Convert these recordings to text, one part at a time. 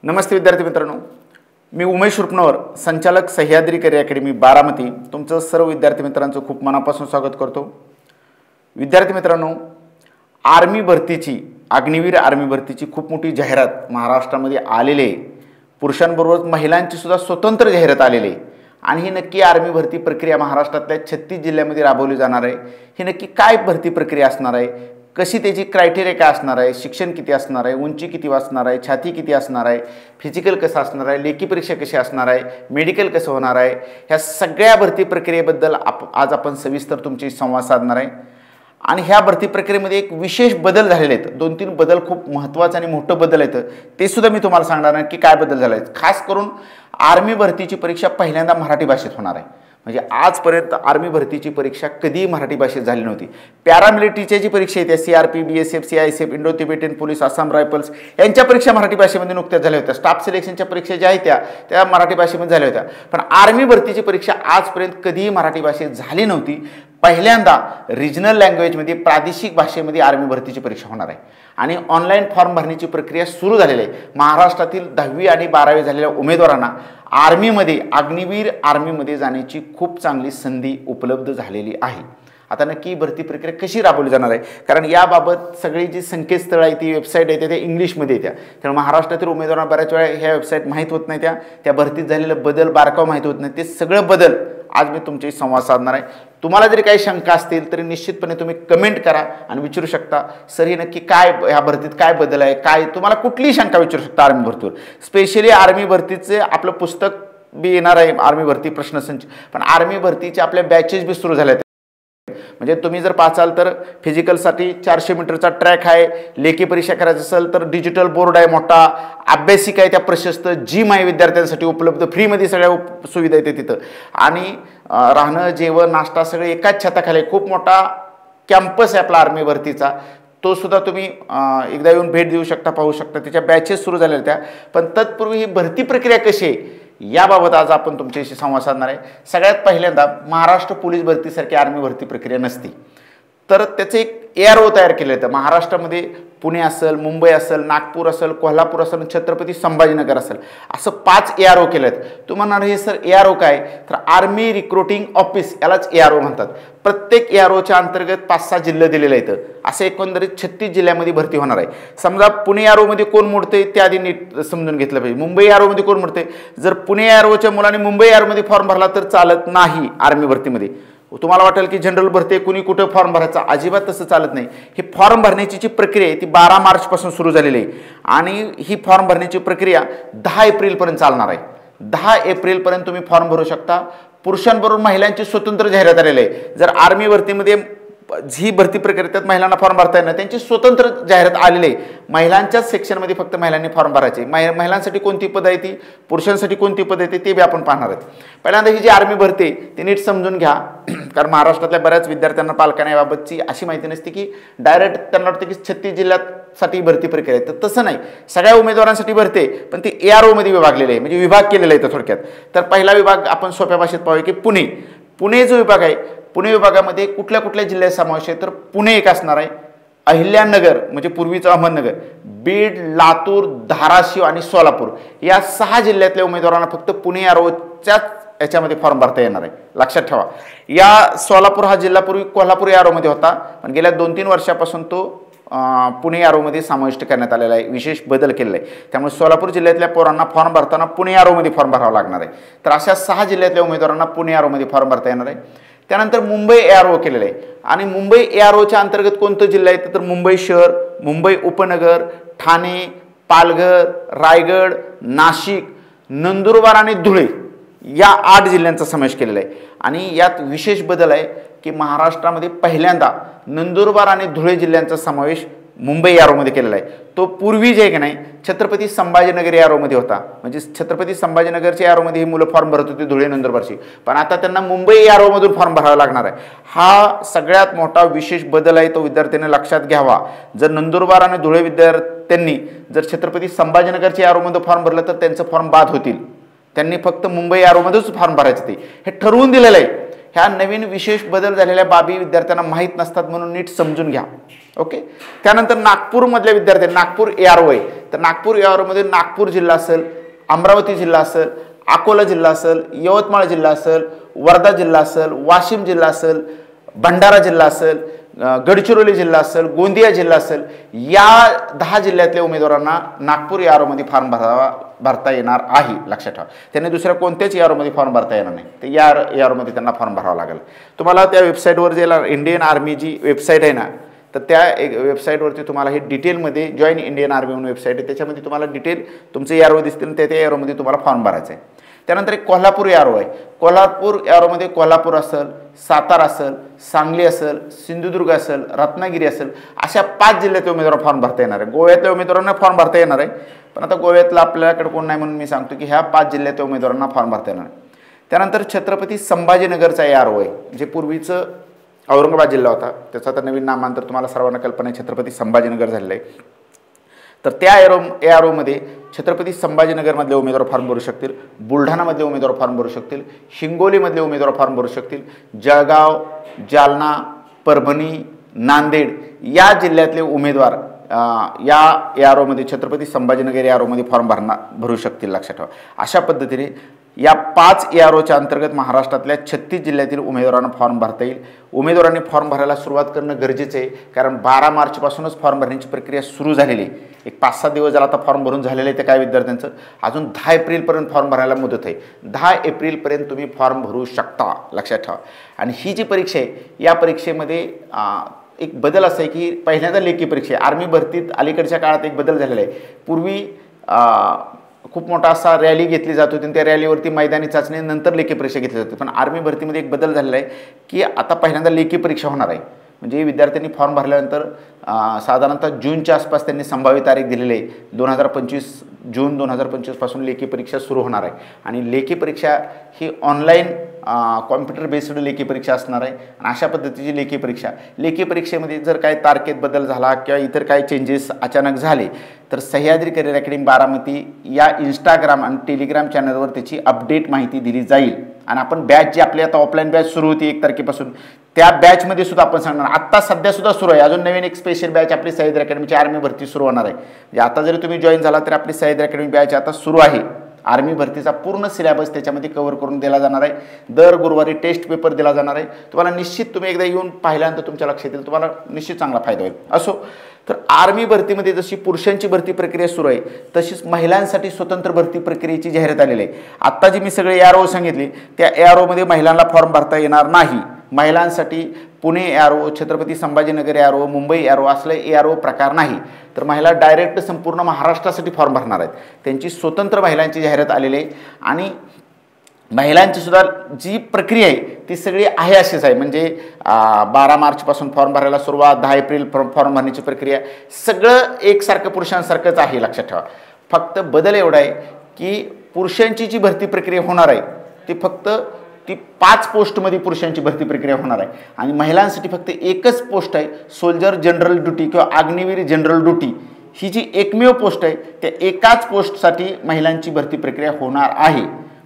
नमस्ते विद्यार्थी मित्रांनो, मी उमेश रुपनवर, संचालक सह्याद्री करिअर अकॅडमी बारामती, तुमचं सर्व विद्यार्थी मित्रांचं खूप मनापासून स्वागत करतो। विद्यार्थी मित्रांनो, आर्मी भरतीची अग्निवीर आर्मी भरतीची खूप मोठी जाहिरात महाराष्ट्रामध्ये आलेली आहे। पुरुषांबरोबर महिलांची सुद्धा स्वतंत्र जाहिरात आलेली आहे आणि ही नक्की आर्मी भरती प्रक्रिया महाराष्ट्रातल्या 36 जिल्ह्यामध्ये राबवली जाणार आहे। ही नक्की काय भरती प्रक्रिया असणार आहे, कशी त्याची क्रायटेरिया काय असणार आहे, शिक्षण किती असणार आहे, उंची किती असणार आहे, छाती किती असणार आहे, फिजिकल कसं असणार आहे, लेखी परीक्षा कशी असणार आहे, मेडिकल कसं होणार आहे, ह्या सगळ्या भरती प्रक्रियेबद्दल आज आपण सविस्तर तुमची संवाद साधणार आहे। आणि ह्या भरती प्रक्रियेमध्ये एक विशेष बदल झालेले आहेत, 2-3 बदल खूप महत्त्वाचे आणि मोठे बदल आहेत, ते सुद्धा मी तुम्हाला सांगणार आहे की काय बदल झाले आहेत। खास करून आर्मी भरतीची परीक्षा पहिल्यांदा मराठी भाषेत होणार आहे। म्हणजे आजपर्यंत आर्मी भरतीची परीक्षा कधी मराठी भाषेत झाली नव्हती। पॅरामिलिटरीची जी परीक्षा आहे, CRP, BSF, CISF, Indo Tibetan police, Assam rifles यांच्या परीक्षा मराठी भाषेमध्ये नुकत्याच झाल्या होत्या। स्टाफ सिलेक्शनच्या परीक्षा ज्या आहेत त्या मराठी भाषेमध्ये झाल्या होत्या, पण आर्मी भरतीची परीक्षा आजपर्यंत कधीही मराठी भाषेत झाली नव्हती। पहिल्यांदा रिजनल लँग्वेजमध्ये, प्रादेशिक भाषेमध्ये आर्मी भरतीची परीक्षा होणार आहे आणि ऑनलाईन फॉर्म भरण्याची प्रक्रिया सुरू झालेली आहे। महाराष्ट्रातील 10वी आणि 12वी झालेल्या उमेदवारांना आर्मीमध्ये, अग्निवीर आर्मीमध्ये जाण्याची खूप चांगली संधी उपलब्ध झालेली आहे। आता नक्की भरती प्रक्रिया कशी राबवली जाणार आहे, कारण याबाबत सगळी जी संकेतस्थळ आहे, ती वेबसाईट आहे, त्या इंग्लिशमध्ये येत्या, त्यामुळे महाराष्ट्रातील उमेदवारांना बऱ्याच वेळा ह्या वेबसाईट माहीत होत नाही, त्या भरतीत झालेले बदल बारकाव माहीत होत नाही। ते सगळं बदल आज मी तुमच्याशी संवाद साधणार आहे। तुम्हाला जरी काही शंका असतील तरी निश्चितपणे तुम्ही कमेंट करा आणि विचारू शकता, सर ही नक्की काय, ह्या भरतीत काय बदल आहे, काय तुम्हाला कुठलीही शंका विचारू शकता आर्मी भरतीवर। स्पेशली आर्मी भरतीचे आपलं पुस्तक बी येणार आहे, आर्मी भरती प्रश्नसंच, पण आर्मी भरतीचे आपल्या बॅचेस बी सुरू झाले आहेत। म्हणजे तुम्ही जर पाहाल तर फिजिकलसाठी 400 मीटरचा ट्रॅक आहे, लेखी परीक्षा करायची असेल तर डिजिटल बोर्ड आहे मोठा, अभ्यासिका आहे त्या प्रशस्त, जिम आहे विद्यार्थ्यांसाठी उपलब्ध, फ्रीमध्ये सगळ्या सुविधा आहेत तिथं, आणि राहणं, जेवण, नाश्ता सगळे एकाच छताखाली, खूप मोठा कॅम्पस आहे आपला आर्मी भरतीचा, तो सुद्धा तुम्ही एकदा येऊन भेट देऊ शकता, पाहू शकता। त्याच्या बॅचेस सुरू झालेल्या त्या, पण तत्पूर्वी ही भरती प्रक्रिया कशी आहे याबाबत आज आपण तुमच्याशी संवाद साधणार आहे। सगळ्यात पहिल्यांदा महाराष्ट्र पोलीस भरतीसारखी आर्मी भरती प्रक्रिया नसते, तर त्याचं एक ARO तयार केलं होतं। महाराष्ट्रामध्ये पुणे असेल, मुंबई असेल, नागपूर असेल, कोल्हापूर असेल, छत्रपती संभाजीनगर असेल, असं 5 ARO केले आहेत। तुम्ही म्हणणार हे सर ARO काय, तर आर्मी रिक्रुटिंग ऑफिस, यालाच ARO म्हणतात। प्रत्येक AROच्या अंतर्गत 5-6 जिल्हे दिलेले आहेत, असे एकंदरीत 36 जिल्ह्यामध्ये भरती होणार आहे। समजा पुणे AROमध्ये कोण मोडते ते आधी नीट समजून घेतलं पाहिजे। मुंबई AROमध्ये कोण मोडते, जर पुणे AROच्या मुलाने मुंबई AROमध्ये फॉर्म भरला तर चालत नाही आर्मी भरतीमध्ये। तुम्हाला वाटेल की जनरल भरती कुणी कुठे फॉर्म भरायचा, अजिबात तसं चालत नाही। ही फॉर्म भरण्याची जी प्रक्रिया आहे ती 12 मार्चपासून सुरू झालेली आहे आणि ही फॉर्म भरण्याची प्रक्रिया 10 एप्रिलपर्यंत चालणार आहे। 10 एप्रिलपर्यंत तुम्ही फॉर्म भरू शकता। पुरुषांबरोबर महिलांची स्वतंत्र जाहिरात आलेली आहे। जर आर्मी भरतीमध्ये जी भरती प्रक्रिया त्यात महिलांना फॉर्म भरता येणार, त्यांची स्वतंत्र जाहिरात आलेली आहे। महिलांच्याच सेक्शनमध्ये फक्त महिलांनी फॉर्म भरायचे। महिलांसाठी कोणती पद आहे ती, पुरुषांसाठी कोणती पद आहे ते बी आपण पाहणार आहोत। पहिल्यांदा ही जी आर्मी भरती ती नीट समजून घ्या, कारण महाराष्ट्रातल्या बऱ्याच विद्यार्थ्यांना, पालकांना याबाबतची अशी माहिती नसते की डायरेक्ट त्यांना वाटतं की 36 जिल्ह्यासाठी भरती प्रक्रिया आहे, तर तसं नाही, सगळ्या उमेदवारांसाठी भरते, पण ती AROमध्ये विभागलेली आहे, म्हणजे विभाग केलेला आहे थोडक्यात। तर पहिला विभाग आपण सोप्या भाषेत पाहूया की पुणे जो विभाग आहे, पुणे विभागामध्ये कुठल्या कुठल्या जिल्ह्यात समावेश आहे, तर पुणे एक असणार आहे, अहिल्यानगर म्हणजे पूर्वीचं अहमदनगर, बीड, लातूर, धाराशिव आणि सोलापूर, या 6 जिल्ह्यातल्या उमेदवारांना फक्त पुणे AROच्याच याच्यामध्ये फॉर्म भरता येणार आहे। लक्षात ठेवा, या सोलापूर हा जिल्हा पूर्वी कोल्हापूर AROमध्ये होता, पण गेल्या 2-3 वर्षापासून तो पुणे AROमध्ये समाविष्ट करण्यात आलेला आहे, विशेष बदल केलेला आहे। त्यामुळे सोलापूर जिल्ह्यातल्या पोरांना फॉर्म भरताना पुणे AROमध्ये फॉर्म भरावा लागणार आहे। तर अशा 6 जिल्ह्यातल्या उमेदवारांना पुणे AROमध्ये फॉर्म भरता येणार आहे। त्यानंतर मुंबई ARO केलेलं आहे, आणि मुंबई AROच्या अंतर्गत कोणतं जिल्हा आहे तर मुंबई शहर, मुंबई उपनगर, ठाणे, पालघर, रायगड, नाशिक, नंदुरबार आणि धुळे, या 8 जिल्ह्यांचा समावेश केलेला आहे। आणि यात विशेष बदल आहे की महाराष्ट्रामध्ये पहिल्यांदा नंदुरबार आणि धुळे जिल्ह्यांचा समावेश मुंबई AROमध्ये केलेला आहे। तो पूर्वी जे आहे की नाही छत्रपती संभाजीनगर AROमध्ये होता, म्हणजे छत्रपती संभाजीनगरच्या AROमध्ये ही मुलं फॉर्म भरत होती धुळे नंदुरबारची, पण आता त्यांना मुंबई AROमधून फॉर्म भरावा लागणार आहे। हा सगळ्यात मोठा विशेष बदल आहे, तो विद्यार्थ्यांनी लक्षात घ्यावा। जर नंदुरबार आणि धुळे विद्यार्थ्यांनी जर छत्रपती संभाजीनगरच्या AROमध्ये फॉर्म भरलं तर त्यांचं फॉर्म बाद होतील, त्यांनी फक्त मुंबई AROमध्येच फॉर्म भरायचे, ते हे ठरवून दिलेलं आहे। ह्या नवीन विशेष बदल झालेल्या बाबी विद्यार्थ्यांना माहीत नसतात म्हणून नीट समजून घ्या. ओके. त्यानंतर नागपूरमधल्या विद्यार्थ्यांना नागपूर ARO आहे, तर नागपूर AROमध्ये नागपूर जिल्हा असेल, अमरावती जिल्हा असेल, अकोला जिल्हा असेल, यवतमाळ जिल्हा असेल, वर्धा जिल्हा असेल, वाशिम जिल्हा असेल, भंडारा जिल्हा असेल, गडचिरोली जिल्हा असेल, गोंदिया जिल्हा असेल, या 10 जिल्ह्यातल्या उमेदवारांना नागपूर AROमध्ये फॉर्म भरता येणार आहे. लक्षात ठेवा. त्यांनी दुसऱ्या कोणत्याच AROमध्ये फॉर्म भरता येणार नाही. ते या AROमध्ये त्यांना फॉर्म भरावा लागेल. तुम्हाला त्या वेबसाईटवर जे इंडियन आर्मी जी वेबसाईट आहे ना, तर त्या एक वेबसाईटवरती तुम्हाला हे डिटेलमध्ये जॉईन इंडियन आर्मी म्हणून वेबसाईट आहे, त्याच्यामध्ये तुम्हाला डिटेल तुमचे ARO दिसतील, त्या AROमध्ये तुम्हाला फॉर्म भरायचा आहे. त्यानंतर एक कोल्हापूर ARO आहे. कोल्हापूर AROमध्ये कोल्हापूर असेल, सातारा असेल, सांगली असेल, सिंधुदुर्ग असेल, रत्नागिरी असेल, अशा 5 जिल्ह्यातले उमेदवार फॉर्म भरता येणार आहे. गोव्यातल्या उमेदवारांना फॉर्म भरता येणार आहे, पण आता गोव्यातला आपल्याकडे कोण नाही म्हणून मी सांगतो की ह्या 5 जिल्ह्यातल्या उमेदवारांना फॉर्म भरता येणार आहे. त्यानंतर छत्रपती संभाजीनगरचा ARO आहे, जे पूर्वीचं औरंगाबाद जिल्हा होता, त्याचं आता नवीन नामांतर तुम्हाला सर्वांना कल्पना आहे, छत्रपती संभाजीनगर झालेलं आहे. तर त्या AROमध्ये छत्रपती संभाजीनगरमधले उमेदवार फॉर्म भरू शकतील, बुलढाणामधले उमेदवार फॉर्म भरू शकतील, हिंगोलीमधले उमेदवार फॉर्म भरू शकतील, जळगाव, जालना, परभणी, नांदेड या जिल्ह्यातले उमेदवार या AROमध्ये छत्रपती संभाजीनगर AROमध्ये फॉर्म भरू शकतील. लक्षात ठेवा. अशा पद्धतीने या 5 AROच्या अंतर्गत महाराष्ट्रातल्या 36 जिल्ह्यातील उमेदवारांना फॉर्म भरता येईल. उमेदवारांनी फॉर्म भरायला सुरुवात करणं गरजेचं आहे, कारण 12 मार्चपासूनच फॉर्म भरण्याची प्रक्रिया सुरू झालेली आहे. एक 5-6 दिवस झाला आता फॉर्म भरून झालेलं आहे. ते काय विद्यार्थ्यांचं अजून 10 एप्रिलपर्यंत फॉर्म भरायला मुदत आहे. 10 एप्रिलपर्यंत तुम्ही फॉर्म भरू शकता. लक्षात ठेवा. आणि ही जी परीक्षा आहे, या परीक्षेमध्ये एक बदल असा आहे की पहिल्यांदा लेखी परीक्षा आहे. आर्मी भरतीत अलीकडच्या काळात एक बदल झालेला आहे. पूर्वी खूप मोठा असा रॅली घेतली जात होती, त्या रॅलीवरती मैदानी चाचणी नंतर लेखी परीक्षा घेतली जाते. पण आर्मी भरतीमध्ये एक बदल झालेला आहे की आता पहिल्यांदा लेखी परीक्षा होणार आहे. म्हणजे विद्यार्थ्यांनी फॉर्म भरल्यानंतर साधारणतः जूनच्या आसपास त्यांनी संभाव्य तारीख दिलेली आहे. 2025 जून 2025 पासून लेखी परीक्षा सुरू होणार आहे. आणि लेखी परीक्षा ही ऑनलाईन कॉम्प्युटर बेस्ड लेखी परीक्षा असणार आहे. आणि अशा पद्धतीची लेखी परीक्षेमध्ये जर काही तारखेत बदल झाला किंवा इतर काही चेंजेस अचानक झाले तर सह्याद्री करिअर अकॅडमी बारामती या इंस्टाग्राम आणि टेलिग्राम चॅनलवर त्याची अपडेट माहिती दिली जाईल. आणि आपण बॅच जी आपली आता ऑफलाईन बॅच सुरू होती 1 तारखेपासून, त्या बॅचमध्ये सुद्धा आपण सांगणार. आत्ता सध्या सुद्धा सुरू आहे. अजून नवीन एक स्पेशल बॅच आपली सह्याद्री अकॅडमीची आर्मी भरती सुरू होणार आहे. म्हणजे आता जरी तुम्ही जॉईन झाला तर आपली सह्याद्री अकॅडमी बॅच आता सुरू आहे. आर्मी भरतीचा पूर्ण सिलेबस त्याच्यामध्ये कव्हर करून दिला जाणार आहे. दर गुरुवारी टेस्ट पेपर दिला जाणार आहे. तुम्हाला निश्चित तुम्ही एकदा येऊन पाहिल्यानंतर तुमच्या लक्षात येईल, तुम्हाला निश्चित चांगला फायदा होईल. असो, तर आर्मी भरतीमध्ये जशी पुरुषांची भरती प्रक्रिया सुरू आहे तशीच महिलांसाठी स्वतंत्र भरती प्रक्रियेची जाहिरात आलेली आहे. आत्ता जी मी सगळे ARO सांगितली त्या AROमध्ये महिलांना फॉर्म भरता येणार नाही. महिलांसाठी Pune ARO, Chhatrapati Sambhajinagar ARO, Mumbai ARO असले ARO प्रकार नाही. तर महिला डायरेक्ट संपूर्ण महाराष्ट्रासाठी फॉर्म भरणार आहेत. त्यांची स्वतंत्र महिलांची जाहिरात आलेली आहे. आणि महिलांची सुद्धा जी प्रक्रिया आहे ती सगळी आहे अशीच आहे. म्हणजे 12 मार्चपासून फॉर्म भरायला सुरुवात, 10 एप्रिल फॉर्म भरण्याची प्रक्रिया, सगळं एकसारखं पुरुषांसारखंच आहे. लक्षात ठेवा. फक्त बदल एवढा आहे की पुरुषांची जी भरती प्रक्रिया होणार आहे ती फक्त 5 पोस्टमध्ये पुरुषांची भरती प्रक्रिया होणार आहे. आणि महिलांसाठी फक्त एकच पोस्ट आहे, सोल्जर जनरल ड्युटी किंवा अग्निवीर जनरल ड्युटी. ही जी एकमेव पोस्ट आहे त्या एकाच पोस्टसाठी महिलांची भरती प्रक्रिया होणार आहे.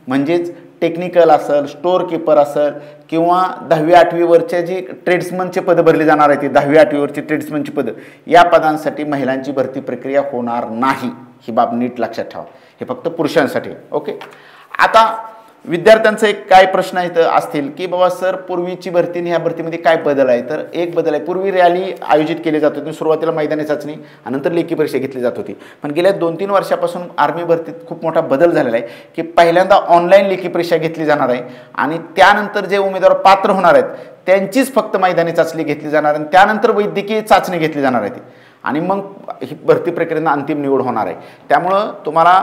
म्हणजेच टेक्निकल असेल, स्टोअर कीपर असेल किंवा 10वी-8वी वरच्या जी ट्रेड्समनचे पदं भरली जाणार आहे ती 10वी-8वी वरची ट्रेड्समनची पदं, या पदांसाठी महिलांची भरती प्रक्रिया होणार नाही. ही बाब नीट लक्षात ठेवा. हे फक्त पुरुषांसाठी. ओके. आता विद्यार्थ्यांचा एक काय प्रश्न असतील की बाबा सर पूर्वीची भरती आणि ह्या भरतीमध्ये काय बदल आहे. तर एक बदल आहे, पूर्वी रॅली आयोजित केली जात होती, सुरुवातीला मैदानी चाचणी आणि नंतर लेखी परीक्षा घेतली जात होती. पण गेल्या 2-3 वर्षापासून आर्मी भरतीत खूप मोठा बदल झालेला आहे की पहिल्यांदा ऑनलाईन लेखी परीक्षा घेतली जाणार आहे आणि त्यानंतर जे उमेदवार पात्र होणार आहेत त्यांचीच फक्त मैदानी चाचणी घेतली जाणार आणि त्यानंतर वैद्यकीय चाचणी घेतली जाणार आहे. आणि मग ही भरती प्रक्रियेनं अंतिम निवड होणार आहे. त्यामुळं तुम्हाला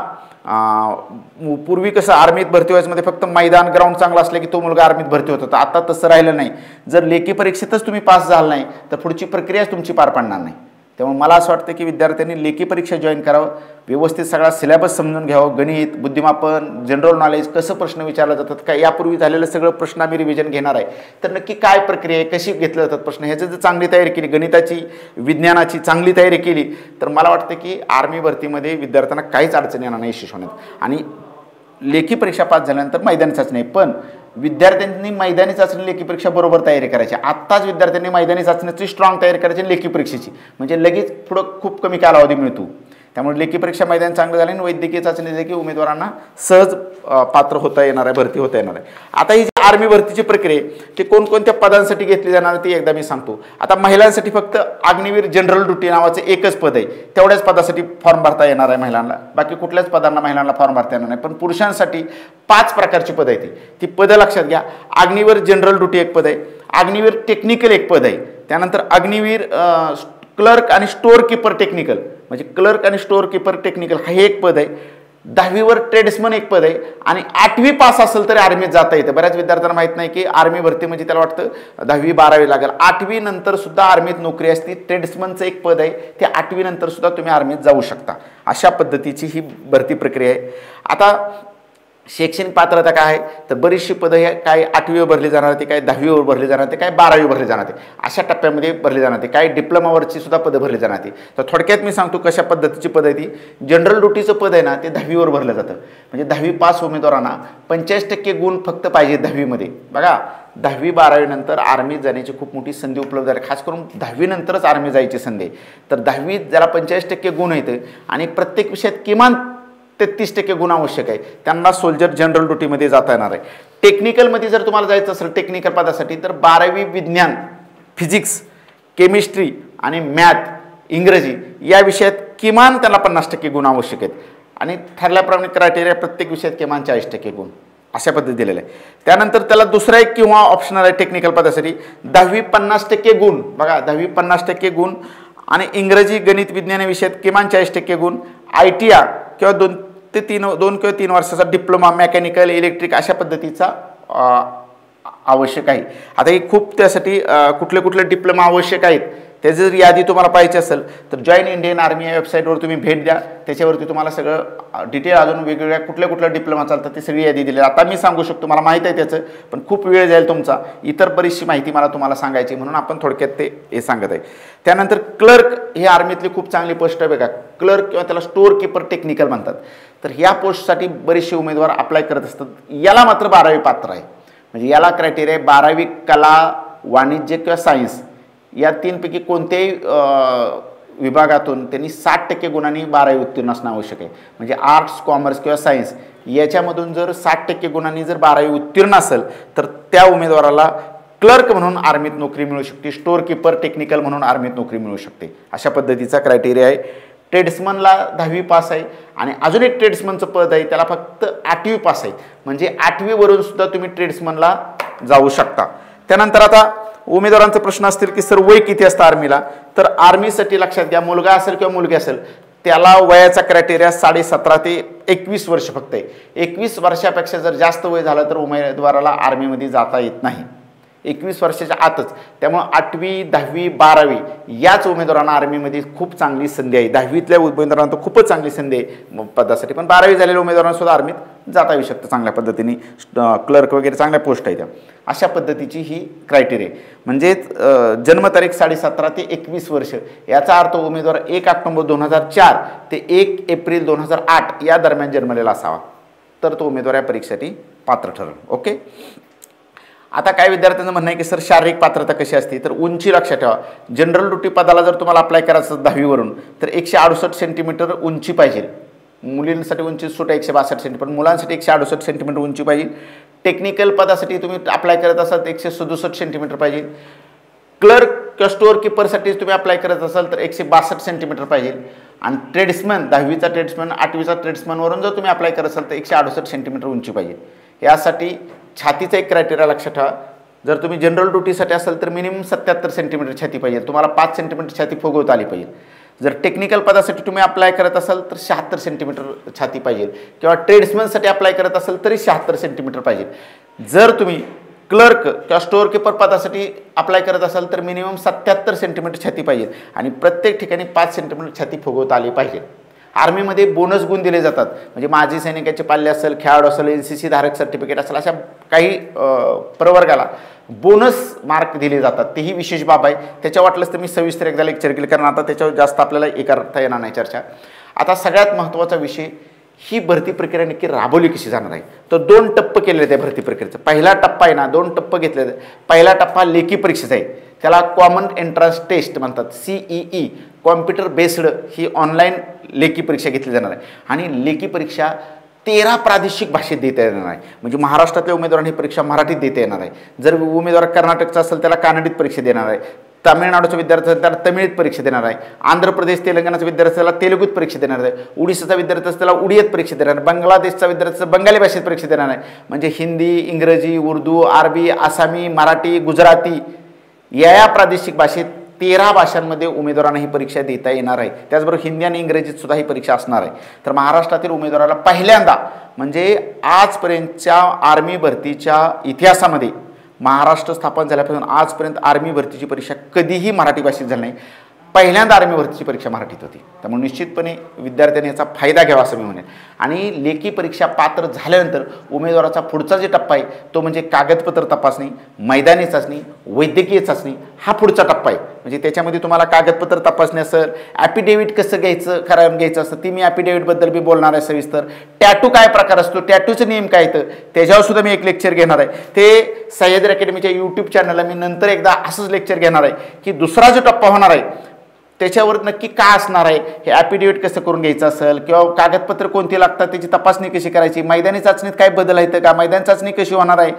पूर्वी कसं आर्मीत भरती व्हायचं फक्त मैदान ग्राउंड चांगलं असलं की तो मुलगा आर्मीत भरती होता. तर आता तसं राहिलं नाही. जर लेखी परीक्षेतच तुम्ही पास झाला नाही तर पुढची प्रक्रियाच तुमची पार पडणार नाही. त्यामुळे मला असं वाटतं की विद्यार्थ्यांनी लेखी परीक्षा जॉईन करावं, व्यवस्थित सगळा सिलेबस समजून घ्यावं, गणित, बुद्धिमापन, जनरल नॉलेज, कसं प्रश्न विचारले जातात, काय यापूर्वी झालेलं सगळं प्रश्न आम्ही रिव्हिजन घेणार आहे. तर नक्की काय प्रक्रिया आहे, कशी घेतले जातात प्रश्न, ह्याची जर चांगली तयारी केली, गणिताची विज्ञानाची चांगली तयारी केली तर मला वाटतं की आर्मी भरतीमध्ये विद्यार्थ्यांना काहीच अडचण येणार नाही यशस्वी होण्यात. आणि लेखी परीक्षा पास झाल्यानंतर मैदानी चाचणी आहे, पण विद्यार्थ्यांनी मैदानी चाचणी लेखी परीक्षा बरोबर तयारी करायची. आत्ताच विद्यार्थ्यांनी मैदानी चाचणीची स्ट्रॉंग तयारी करायची लेखी परीक्षेची, म्हणजे लगेच पुढं खूप कमी कालावधी मिळतो. त्यामुळे लेखी परीक्षा मैदान चांगलं झालं आणि वैद्यकीय चाचणी देखील उमेदवारांना सहज पात्र होता येणार आहे, भरती होता येणार आहे. आता ही जी आर्मी भरतीची प्रक्रिया ती कोणकोणत्या पदांसाठी घेतली जाणार ती एकदा मी सांगतो. आता महिलांसाठी फक्त अग्निवीर जनरल ड्युटी नावाचं एकच पद आहे, तेवढ्याच पदासाठी फॉर्म भरता येणार आहे महिलांना, बाकी कुठल्याच पदांना महिलांना फॉर्म भरता येणार नाही. पण पुरुषांसाठी 5 प्रकारची पदं आहेत. ती पदं लक्षात घ्या. अग्निवीर जनरल ड्युटी एक पद आहे, अग्निवीर टेक्निकल एक पद आहे, त्यानंतर अग्निवीर क्लर्क आणि स्टोअर कीपर टेक्निकल, म्हणजे क्लर्क आणि स्टोअर कीपर टेक्निकल हे एक पद आहे. 10वीवर ट्रेड्समन एक पद आहे आणि 8वी पास असेल तरी आर्मीत जाता येतं. बऱ्याच विद्यार्थ्यांना माहीत नाही की आर्मी भरती म्हणजे त्याला वाटतं 10वी 12वी लागेल. 8वी नंतर सुद्धा आर्मीत नोकरी असते. ट्रेड्समनचं एक पद आहे, ते 8वी नंतर सुद्धा तुम्ही आर्मीत जाऊ शकता. अशा पद्धतीची ही भरती प्रक्रिया आहे. आता शैक्षणिक पात्रता काय आहे तर बरीचशी पदं हे काही 8वीवर भरली जाणार, ते काही 10वीवर भरली जाणार, ते काही 12वीवर भरली जाणार, ते अशा टप्प्यामध्ये भरली जाणार, ते काही डिप्लोमावरची सुद्धा पदं भरली जाणार. तर थोडक्यात मी सांगतो कशा पद्धतीची पदं आहे ती. जनरल ड्युटीचं पद आहे ना ते 10वीवर भरलं जातं, म्हणजे 10वी पास उमेदवारांना 85% गुण फक्त पाहिजे 10वीमध्ये. बघा 10वी 12वी नंतर आर्मीत जाण्याची खूप मोठी संधी उपलब्ध आहे, खास करून 10वी नंतरच आर्मी जायची संधी आहे. तर 10वीत ज्याला 85% गुण येतं आणि प्रत्येक विषयात किमान 33% गुण आवश्यक आहे, त्यांना सोल्जर जनरल ड्युटीमध्ये जाता येणार आहे. टेक्निकलमध्ये जर तुम्हाला जायचं असेल टेक्निकल पदासाठी तर 12वी विज्ञान, फिजिक्स, केमिस्ट्री आणि मॅथ, इंग्रजी या विषयात किमान त्याला 50% गुण आवश्यक आहेत आणि ठरल्याप्रमाणे क्रायटेरिया प्रत्येक विषयात किमान 40% गुण अशा पद्धती दिलेलं आहे. त्यानंतर त्याला दुसरा एक किंवा ऑप्शनल आहे टेक्निकल पदासाठी 10वी 50% गुण. बघा 10वी 50% गुण आणि इंग्रजी, गणित, विज्ञान या विषयात किमान 40% गुण. ITI किंवा 2 किंवा 3 वर्षाचा डिप्लोमा मेकॅनिकल, इलेक्ट्रिक अशा पद्धतीचा आवश्यक आहे. आता ही खूप त्यासाठी कुठले कुठले डिप्लोमा आवश्यक आहेत त्याची जर यादी तुम्हाला पाहिजे असेल तर जॉईन इंडियन आर्मी या वेबसाईटवर तुम्ही भेट द्या. त्याच्यावरती तुम्हाला सगळं डिटेल अजून वेगवेगळ्या कुठल्या डिप्लोमा चालतात ती सगळी यादी दिली. आता मी सांगू शकतो, मला माहीत आहे त्याचं, पण खूप वेळ जाईल तुमचा. इतर बरीचशी माहिती मला तुम्हाला सांगायची म्हणून आपण थोडक्यात ते हे सांगत आहे. त्यानंतर क्लर्क ही आर्मीतली खूप चांगली पोस्ट आहे बघा. क्लर्क किंवा त्याला स्टोअर कीपर टेक्निकल म्हणतात. तर ह्या पोस्टसाठी बरेचसे उमेदवार अप्लाय करत असतात. याला मात्र 12वी पात्र आहे, म्हणजे याला क्रायटेरिया आहे 12वी कला, वाणिज्य किंवा सायन्स या 3पैकी कोणत्याही विभागातून त्यांनी 60% गुणांनी 12वी उत्तीर्ण असणं आवश्यक आहे. म्हणजे आर्ट्स, कॉमर्स किंवा सायन्स याच्यामधून जर 60% गुणांनी जर 12वी उत्तीर्ण असेल तर त्या उमेदवाराला क्लर्क म्हणून आर्मीत नोकरी मिळू शकते, स्टोअर कीपर टेक्निकल म्हणून आर्मीत नोकरी मिळू शकते. अशा पद्धतीचा क्रायटेरिया आहे. ट्रेड्समनला 10वी पास आहे आणि अजून एक ट्रेड्समनचं पद आहे त्याला फक्त 8वी पास आहे, म्हणजे 8वीवरून सुद्धा तुम्ही ट्रेड्समनला जाऊ शकता. त्यानंतर आता उमेदवारांचा प्रश्न असतील की सर वय किती असतं आर्मीला, तर आर्मीसाठी लक्षात घ्या मुलगा असेल किंवा मुलगी असेल त्याला वयाचा क्रायटेरिया 17.5 ते 21 वर्ष फक्त आहे. 21 वर्षापेक्षा जर जास्त वय झालं तर उमेदवाराला आर्मीमध्ये जाता येत नाही, 21 वर्षाच्या आतच. त्यामुळे 8वी 10वी 12वी याच उमेदवारांना आर्मीमध्ये खूप चांगली संधी आहे. 10वीतल्या उमेदवारांना तर खूपच चांगली संधी आहे पदासाठी, पण 12वी झालेल्या उमेदवारांना सुद्धा आर्मीत जाता येऊ शकतं चांगल्या पद्धतीने. क्लर्क वगैरे चांगल्या पोस्ट आहेत. अशा पद्धतीची ही क्रायटेरिया म्हणजेच जन्मतारीख 17.5 ते 21 वर्ष. याचा अर्थ उमेदवार 1 ऑक्टोबर 2004 ते 1 एप्रिल 2008 या दरम्यान जन्मलेला असावा, तर तो उमेदवार या परीक्षेसाठी पात्र ठरेल. ओके. आता काय विद्यार्थ्यांचं म्हणणं आहे की सर शारीरिक पात्रता कशी असते, तर उंची लक्षात ठेवा. जनरल ड्युटी पदाला जर तुम्हाला अप्लाय करायचं 10वीवरून तर 168 सेंटीमीटर उंची पाहिजे. मुलींसाठी उंची सूट 162 सेंटीमीटर, मुलांसाठी 168 सेंटीमीटर उंची पाहिजे. टेक्निकल पदासाठी तुम्ही अप्लाय करत असाल तर 167 सेंटीमीटर पाहिजे. क्लर्क किंवा स्टोअर कीपरसाठी तुम्ही अप्लाय करत असाल तर 162 सेंटीमीटर पाहिजे. आणि ट्रेड्समन 10वीचा ट्रेड्समन 8वीचा ट्रेड्समनवरून जर तुम्ही अप्लाय करत असाल तर 168 सेंटीमीटर उंची पाहिजे. यासाठी छातीचा एक क्रायटेरिया लक्षात ठेवा. जर तुम्ही जनरल ड्युटीसाठी असाल तर मिनिमम 77 सेंटीमीटर छाती पाहिजे, तुम्हाला 5 सेंटीमीटर छाती फुगवता आली पाहिजे. जर टेक्निकल पदासाठी तुम्ही अप्लाय करत असाल तर 76 सेंटीमीटर छाती पाहिजे, किंवा ट्रेड्समनसाठी अप्लाय करत असाल तरी 76 सेंटीमीटर पाहिजे. जर तुम्ही क्लर्क किंवा स्टोअर कीपर पदासाठी अप्लाय करत असाल तर मिनिमम 77 सेंटीमीटर छाती पाहिजे आणि प्रत्येक ठिकाणी 5 सेंटीमीटर छाती फुगवता आली पाहिजे. आर्मीमध्ये बोनस गुण दिले जातात, म्हणजे माजी सैनिकाचे पाल्य असेल, खेळाडू असेल, NCC धारक सर्टिफिकेट असेल, अशा काही प्रवर्गाला बोनस मार्क दिले जातात. तेही विशेष बाब आहे. त्याच्या वाटलंच तर मी सविस्तर एकदा लेक्चर केलं, कारण आता त्याच्यावर जास्त आपल्याला हे करता येणार नाही चर्चा. आता सगळ्यात महत्त्वाचा विषय ही भरती प्रक्रिया नक्की राबवली कशी जाणार आहे. तर 2 टप्पे केलेले त्या भरती प्रक्रियेचं. पहिला टप्पा आहे ना, 2 टप्पे घेतले. पहिला टप्पा लेखी परीक्षेचा आहे, त्याला कॉमन एंट्रन्स टेस्ट म्हणतात, CEE, कॉम्प्युटर बेस्ड ही ऑनलाईन लेखी परीक्षा घेतली जाणार आहे. आणि लेखी परीक्षा 13 प्रादेशिक भाषेत देता येणार आहे. म्हणजे महाराष्ट्रातल्या उमेदवारांनी ही परीक्षा मराठीत देता येणार आहे. जर उमेदवार कर्नाटकचा असेल त्याला कानडीत परीक्षा देणार आहे. तामिळनाडूचा विद्यार्थी असेल त्याला तमिळीत परीक्षा देणार आहे. आंध्र प्रदेश तेलंगणाचा विद्यार्थी त्याला तेलुगूत परीक्षा देणार आहे. उडीसाचा विद्यार्थी असेल त्याला उडियात परीक्षा देणार आहे. बांगलादेशचा विद्यार्थी बंगाली भाषेत परीक्षा देणार आहे. म्हणजे हिंदी, इंग्रजी, उर्दू, अरबी, आसामी, मराठी, गुजराती या प्रादेशिक भाषेत 13 भाषांमध्ये उमेदवारांना ही परीक्षा देता येणार आहे. त्याचबरोबर हिंदी आणि इंग्रजीत सुद्धा ही परीक्षा असणार आहे. तर महाराष्ट्रातील उमेदवाराला पहिल्यांदा म्हणजे आजपर्यंतच्या आर्मी भरतीच्या इतिहासामध्ये महाराष्ट्र स्थापन झाल्यापासून आजपर्यंत आर्मी भरतीची परीक्षा कधीही मराठी भाषेत झाली नाही. पहिल्यांदा आर्मी भरतीची परीक्षा मराठीत होती. त्यामुळे निश्चितपणे विद्यार्थ्यांनी याचा फायदा घ्यावा असं मी म्हणेन. आणि लेखी परीक्षा पात्र झाल्यानंतर उमेदवाराचा पुढचा जे टप्पा आहे तो म्हणजे कागदपत्र तपासणी, मैदानी चाचणी, वैद्यकीय चाचणी हा पुढचा टप्पा आहे. म्हणजे त्याच्यामध्ये तुम्हाला कागदपत्र तपासणी असेल, ॲफिडेव्हिट कसं घ्यायचं असतं, ती मी ॲफिडेव्हिटबद्दल बी बोलणार आहे सविस्तर. टॅटू काय प्रकार असतो, टॅटूचं नियम काय येतं त्याच्यावर सुद्धा मी एक लेक्चर घेणार आहे. ते सह्याद्री अकॅडमीच्या यूट्यूब चॅनलला मी नंतर एकदा असंच लेक्चर घेणार आहे की दुसरा जो टप्पा होणार आहे त्याच्यावर नक्की काय असणार आहे, हे ॲफिडेव्हिट कसं करून घ्यायचं असेल किंवा कागदपत्र कोणती लागतात त्याची तपासणी कशी करायची, मैदानी चाचणीत काय बदल आहेत का, मैदानी चाचणी कशी होणार आहे,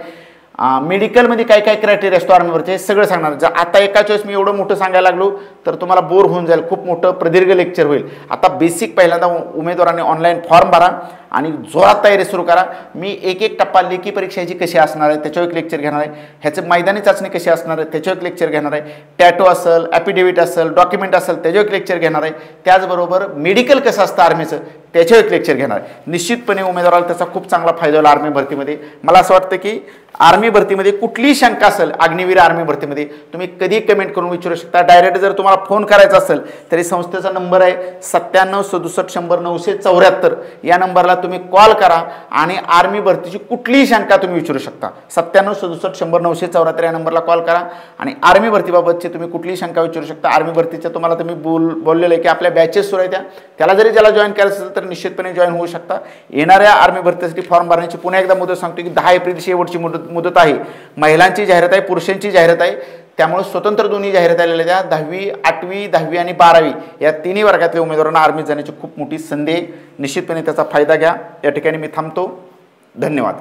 मेडिकलमध्ये काय काय क्रायटेरिया असतो आर्मीवरचे हे सगळं सांगणार. जर आता एकाच वेळेस मी एवढं मोठं सांगायला लागलो तर तुम्हाला बोर होऊन जाईल, खूप मोठं प्रदीर्घ लेक्चर होईल. आता बेसिक पहिल्यांदा उमेदवारांनी ऑनलाईन फॉर्म भरा आणि जोरात तयारी सुरू करा. मी एक एक टप्पा लेखी परीक्षाची कशी असणार आहे त्याच्यावर एक लेक्चर घेणार आहे, ह्याचं मैदानी चाचणी कशी असणार आहे त्याच्यावर एक लेक्चर घेणार आहे, टॅटो असेल, ॲफिडेव्हिट असेल, डॉक्युमेंट असेल त्याच्यावर एक लेक्चर घेणार आहे, त्याचबरोबर मेडिकल कसं असतं आर्मीचं त्याच्यावर एक लेक्चर घेणार आहे. निश्चितपणे उमेदवाराला त्याचा खूप चांगला फायदा होईल आर्मी भरतीमध्ये. मला असं वाटतं की आर्मी भरतीमध्ये कुठलीही शंका असेल अग्निवीर आर्मी भरतीमध्ये तुम्ही कधी कमेंट करून विचारू शकता. डायरेक्ट जर तुम्हाला फोन करायचा असेल तरी संस्थेचा नंबर आहे 9767 या नंबरला तुम्ही कॉल करा आणि आर्मी भरतीची कुठलीही शंका तुम्ही विचारू शकता. 9767 या नंबरला कॉल करा आणि आर्मी भरतीबाबतची तुम्ही कुठलीही शंका विचारू शकता. आर्मी भरतीच्या तुम्हाला तुम्ही बोललेलं आहे की आपल्या बॅचेस सुरू आहेत त्याला जरी ज्याला जॉईन करायचं असेल तर निश्चितपणे जॉईन होऊ शकता. येणाऱ्या आर्मी भरतीसाठी फॉर्म भरण्याची पुन्हा एकदा मुदत सांगतो की 10 एप्रिल शेवटची मुदत आहे. महिलांची जाहिरात आहे, पुरुषांची जाहिरात आहे, त्यामुळे स्वतंत्र दोन्ही जाहिरात आलेल्या त्या 10वी, 8वी, 10वी आणि 12वी या तिन्ही वर्गातल्या उमेदवारांना आर्मीत जाण्याची खूप मोठी संधी आहे. निश्चितपणे त्याचा फायदा घ्या. या ठिकाणी मी थांबतो. धन्यवाद.